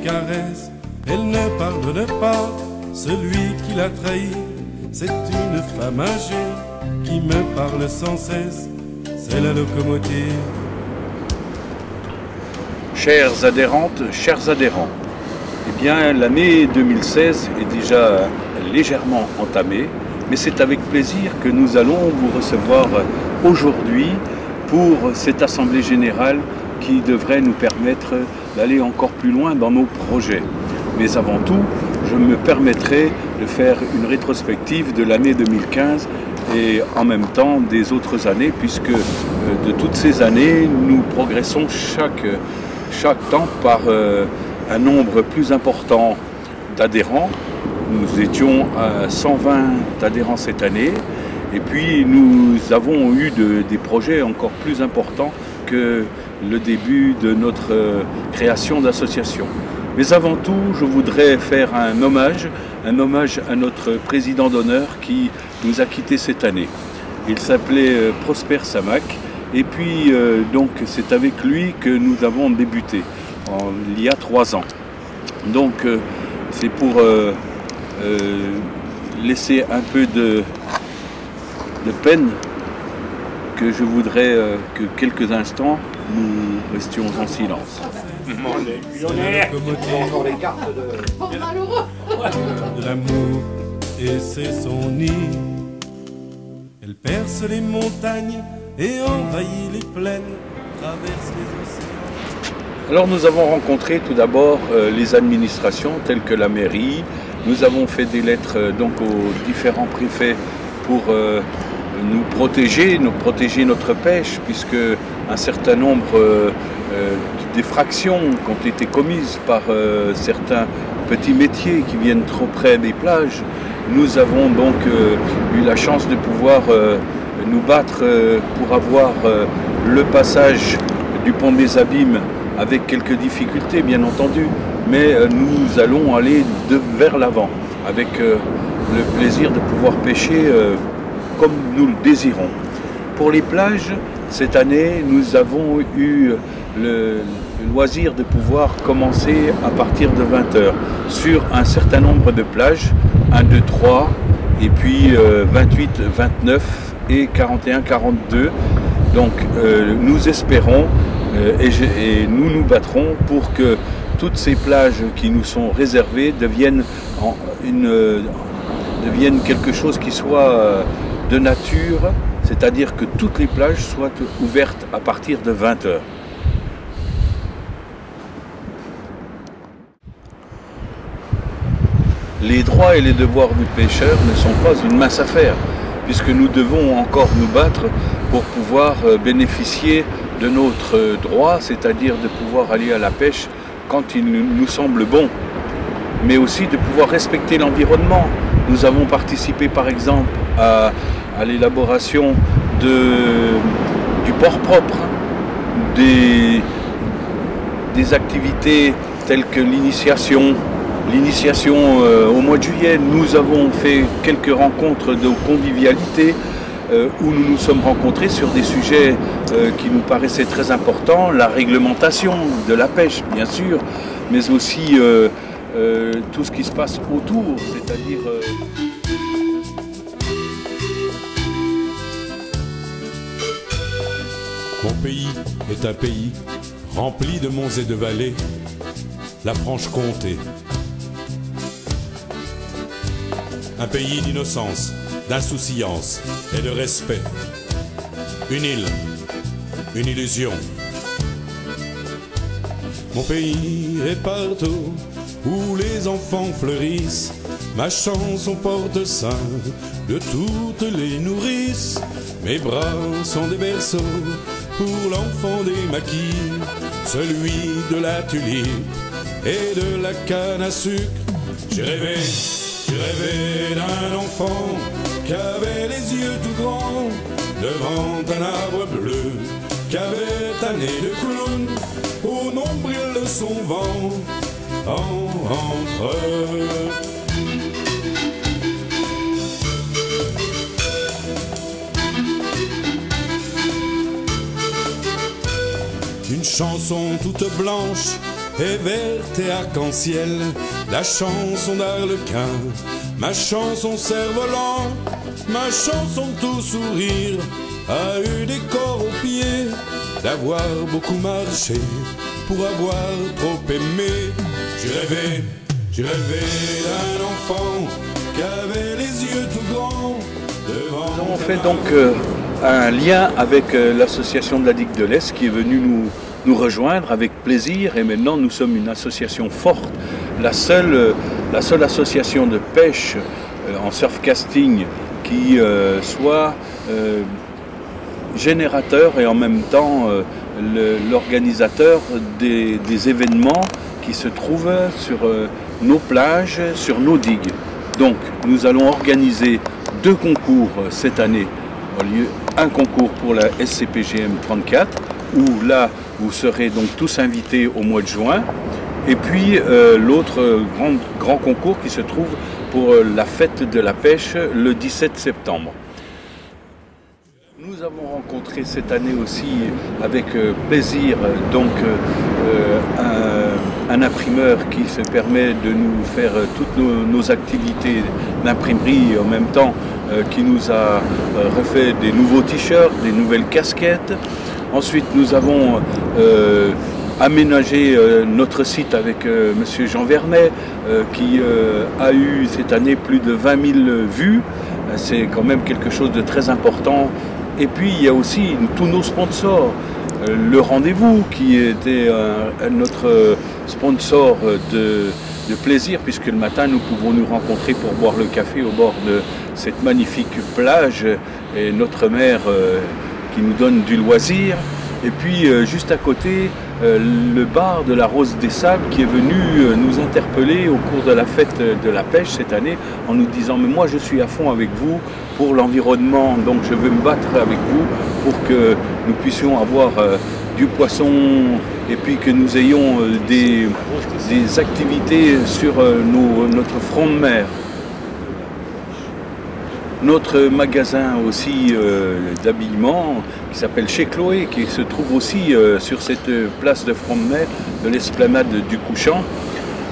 caresse. Elle ne pardonne pas celui qui l'a trahi. C'est une femme âgée qui me parle sans cesse. C'est la locomotive. Chères adhérentes, chers adhérents, eh bien l'année 2016 est déjà légèrement entamée, mais c'est avec plaisir que nous allons vous recevoir aujourd'hui pour cette assemblée générale qui devrait nous permettre d'aller encore plus loin dans nos projets. Mais avant tout, je me permettrai de faire une rétrospective de l'année 2015 et en même temps des autres années, puisque de toutes ces années, nous progressons chaque temps par un nombre plus important d'adhérents. Nous étions à 120 adhérents cette année, et puis nous avons eu des projets encore plus importants que le début de notre création d'association. Mais avant tout, je voudrais faire un hommage à notre président d'honneur qui nous a quittés cette année. Il s'appelait Prosper Samac, et puis donc c'est avec lui que nous avons débuté il y a 3 ans. Donc c'est pour laisser un peu de peine que je voudrais que quelques instants nous restions en silence. De l'amour, et c'est son nid. Elle perce les montagnes et envahit les plaines, traverse les océans. Alors nous avons rencontré tout d'abord les administrations telles que la mairie. Nous avons fait des lettres donc aux différents préfets pour nous protéger notre pêche, puisque un certain nombre d'effractions qui ont été commises par certains petits métiers qui viennent trop près des plages. Nous avons donc eu la chance de pouvoir nous battre pour avoir le passage du pont des Abîmes, avec quelques difficultés bien entendu, mais nous allons aller vers l'avant avec le plaisir de pouvoir pêcher comme nous le désirons. Pour les plages, cette année, nous avons eu le loisir de pouvoir commencer à partir de 20 h sur un certain nombre de plages, 1, 2, 3, et puis 28, 29 et 41, 42. Donc nous espérons et nous nous battrons pour que toutes ces plages qui nous sont réservées deviennent quelque chose qui soit de nature, c'est-à-dire que toutes les plages soient ouvertes à partir de 20 h. Les droits et les devoirs du pêcheur ne sont pas une mince affaire, puisque nous devons encore nous battre pour pouvoir bénéficier de notre droit, c'est-à-dire de pouvoir aller à la pêche quand il nous semble bon, mais aussi de pouvoir respecter l'environnement. Nous avons participé par exemple à l'élaboration du port propre, des activités telles que l'initiation au mois de juillet. Nous avons fait quelques rencontres de convivialité où nous nous sommes rencontrés sur des sujets qui nous paraissaient très importants, la réglementation de la pêche bien sûr, mais aussi tout ce qui se passe autour, c'est-à-dire... Mon pays est un pays rempli de monts et de vallées, la Franche-Comté. Un pays d'innocence, d'insouciance et de respect. Une île, une illusion. Mon pays est partout où les enfants fleurissent. Ma chanson porte sein de toutes les nourrices. Mes bras sont des berceaux pour l'enfant des maquis, celui de la tulipe et de la canne à sucre. J'ai rêvé d'un enfant qui avait les yeux tout grands devant un arbre bleu, qui avait un nez de clown au nombril de son vent entre eux. Une chanson toute blanche est verte et arc-en-ciel, la chanson d'Arlequin, ma chanson cerf-volant, ma chanson tout sourire, a eu des corps aux pieds, d'avoir beaucoup marché, pour avoir trop aimé. J'ai rêvé d'un enfant qui avait les yeux tout grands devant. On fait donc un lien avec l'association de la Digue de l'Est qui est venue nous rejoindre avec plaisir, et maintenant nous sommes une association forte, la seule association de pêche en surfcasting qui soit générateur et en même temps l'organisateur des événements qui se trouvent sur nos plages, sur nos digues. Donc nous allons organiser 2 concours cette année, au lieu un concours pour la SCPGM 34, où là vous serez donc tous invités au mois de juin, et puis l'autre grand concours qui se trouve pour la fête de la pêche le 17 septembre. Nous avons rencontré cette année aussi avec plaisir donc un imprimeur qui se permet de nous faire toutes nos activités d'imprimerie, et en même temps qui nous a refait des nouveaux t-shirts, des nouvelles casquettes. Ensuite nous avons aménagé notre site avec monsieur Jean Vernet qui a eu cette année plus de 20 000 vues. C'est quand même quelque chose de très important. Et puis il y a aussi tous nos sponsors, le Rendez-vous qui était notre sponsor de plaisir, puisque le matin nous pouvons nous rencontrer pour boire le café au bord de cette magnifique plage, et notre mère qui nous donne du loisir. Et puis juste à côté, le bar de la Rose des Sables qui est venu nous interpeller au cours de la fête de la pêche cette année en nous disant « mais moi je suis à fond avec vous pour l'environnement, donc je veux me battre avec vous pour que nous puissions avoir du poisson et puis que nous ayons des activités sur notre front de mer ». Notre magasin aussi d'habillement qui s'appelle Chez Chloé, qui se trouve aussi sur cette place de front de mer de l'esplanade du Couchant.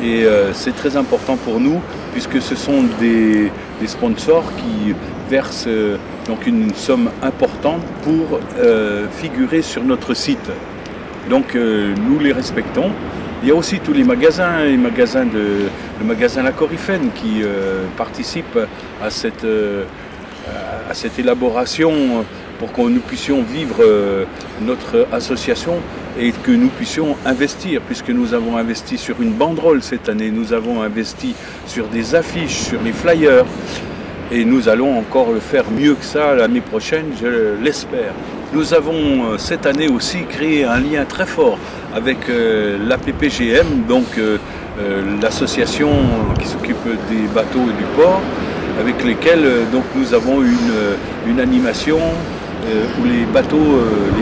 Et c'est très important pour nous puisque ce sont des sponsors qui versent donc une somme importante pour figurer sur notre site. Donc nous les respectons. Il y a aussi tous les magasins, le magasin La Coryphène qui participe à cette élaboration pour que nous puissions vivre notre association et que nous puissions investir, puisque nous avons investi sur une banderole cette année, nous avons investi sur des affiches, sur les flyers, et nous allons encore le faire mieux que ça l'année prochaine, je l'espère. Nous avons cette année aussi créé un lien très fort avec l'APPGM, donc l'association qui s'occupe des bateaux et du port, avec lesquels donc, nous avons une animation où les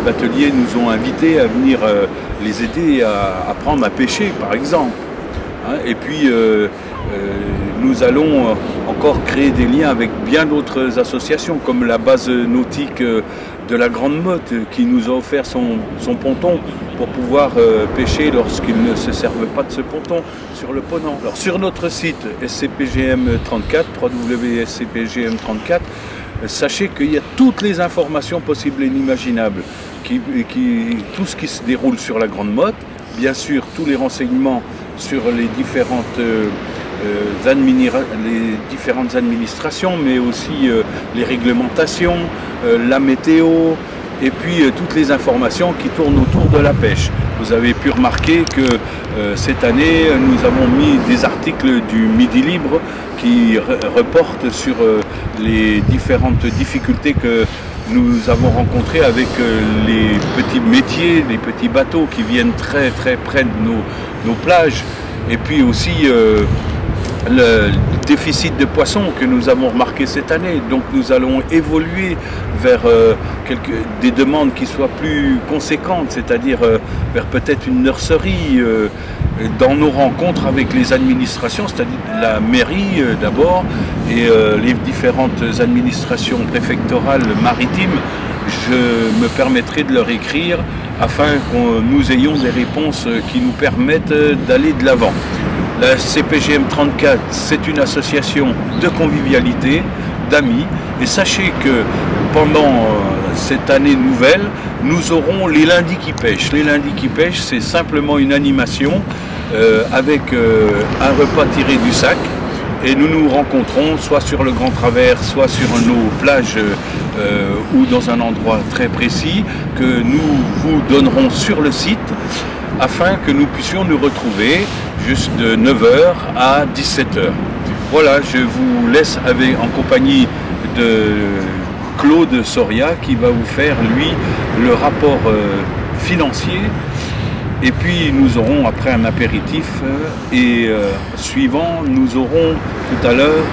bateliers nous ont invités à venir les aider à apprendre à pêcher par exemple. Et puis nous allons encore créer des liens avec bien d'autres associations comme la base nautique de la Grande Motte qui nous a offert son ponton pour pouvoir pêcher lorsqu'ils ne se servent pas de ce ponton sur le ponant. Alors sur notre site SCPGM 34, www.scpgm34, sachez qu'il y a toutes les informations possibles et inimaginables, tout ce qui se déroule sur la Grande Motte, bien sûr tous les renseignements sur les différentes administrations, mais aussi les réglementations, la météo, et puis toutes les informations qui tournent autour de la pêche. Vous avez pu remarquer que cette année, nous avons mis des articles du Midi Libre qui reportent sur les différentes difficultés que nous avons rencontrées avec les petits métiers, les petits bateaux qui viennent très très près de nos plages, et puis aussi le déficit de poissons que nous avons remarqué cette année. Donc nous allons évoluer vers des demandes qui soient plus conséquentes, c'est-à-dire vers peut-être une nurserie dans nos rencontres avec les administrations, c'est-à-dire la mairie d'abord et les différentes administrations préfectorales maritimes. Je me permettrai de leur écrire afin que nous ayons des réponses qui nous permettent d'aller de l'avant. La CPGM 34, c'est une association de convivialité, d'amis, et sachez que pendant cette année nouvelle, nous aurons les lundis qui pêchent. Les lundis qui pêchent, c'est simplement une animation avec un repas tiré du sac, et nous nous rencontrons soit sur le Grand Travers, soit sur nos plages ou dans un endroit très précis que nous vous donnerons sur le site afin que nous puissions nous retrouver juste de 9h à 17h. Voilà, je vous laisse en compagnie de Claude Soria qui va vous faire, lui, le rapport financier. Et puis nous aurons après un apéritif et suivant, nous aurons tout à l'heure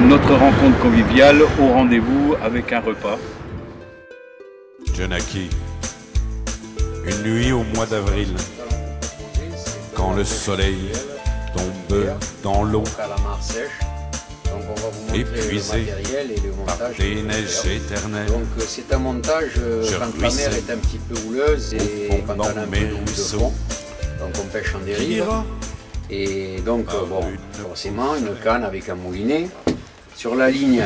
notre rencontre conviviale au rendez-vous avec un repas. Jonaki, une nuit au mois d'avril, quand le soleil tombe dans l'eau, épuisé par des neiges éternelles. Donc c'est un montage quand la mer est un petit peu houleuse et quand on a un peu de houle de fond. Donc on pêche en dérive. Et donc bon, forcément une canne avec un moulinet. Sur la ligne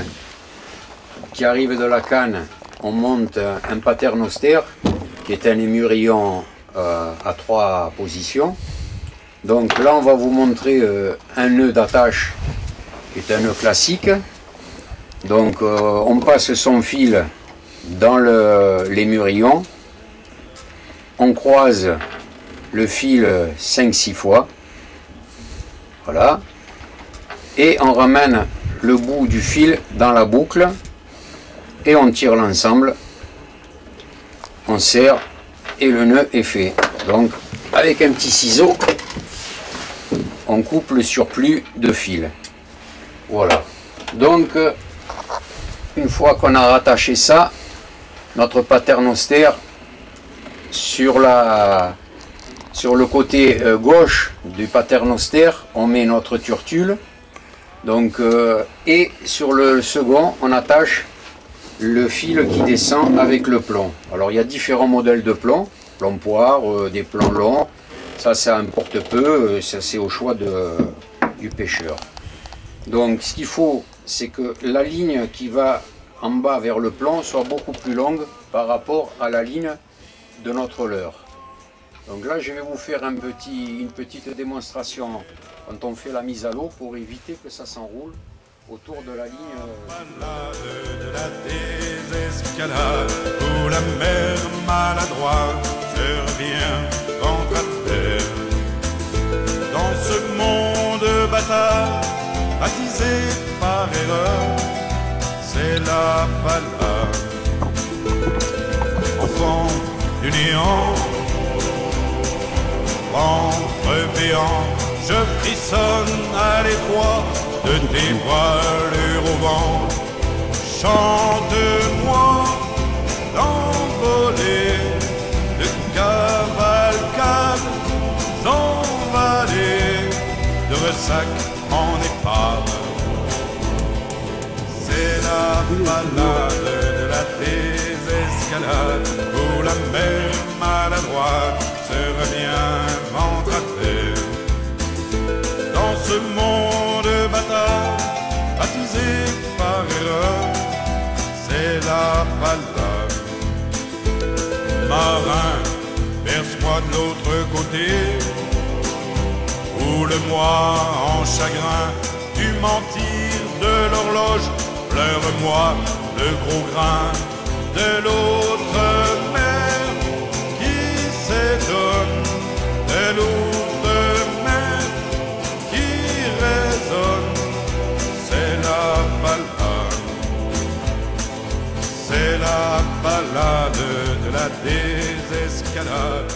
qui arrive de la canne, on monte un paternoster qui est un émurillon à 3 positions. Donc là on va vous montrer un nœud d'attache qui est un nœud classique. Donc on passe son fil dans l'émurillon, on croise le fil 5-6 fois, voilà, et on ramène le bout du fil dans la boucle et on tire l'ensemble, on serre et le nœud est fait. Donc avec un petit ciseau, on coupe le surplus de fil. Voilà. Donc une fois qu'on a rattaché ça, notre paternoster sur le côté gauche du paternoster, on met notre turtule. Donc et sur le second, on attache le fil qui descend avec le plomb. Alors il y a différents modèles de plomb, plomb poire, des plombs longs. Ça importe peu, ça c'est au choix du pêcheur. Donc ce qu'il faut, c'est que la ligne qui va en bas vers le plomb soit beaucoup plus longue par rapport à la ligne de notre leurre. Donc là je vais vous faire une petite démonstration quand on fait la mise à l'eau pour éviter que ça s'enroule autour de la ligne. De la désescalade où la mer maladroite se revient contre à terre. Dans ce monde bâtard, baptisé par erreur, c'est la balade. Enfant du néant, ventre béant, je frissonne à l'étroit de tes voilures au vent. Chante-moi d'envoler de cavalcade, d'envaler de ressac en épave. C'est la balade de la désescalade où la mer maladroite se revient ventre à terre. Dans ce monde bâtard, baptisé par erreur, c'est la balade. Marin, verse-moi de l'autre côté, où le moi en chagrin du mentir de l'horloge, pleure-moi le gros grain de l'autre mer qui s'étonne, de l'autre mer qui résonne. C'est la balade, c'est la balade de la désescalade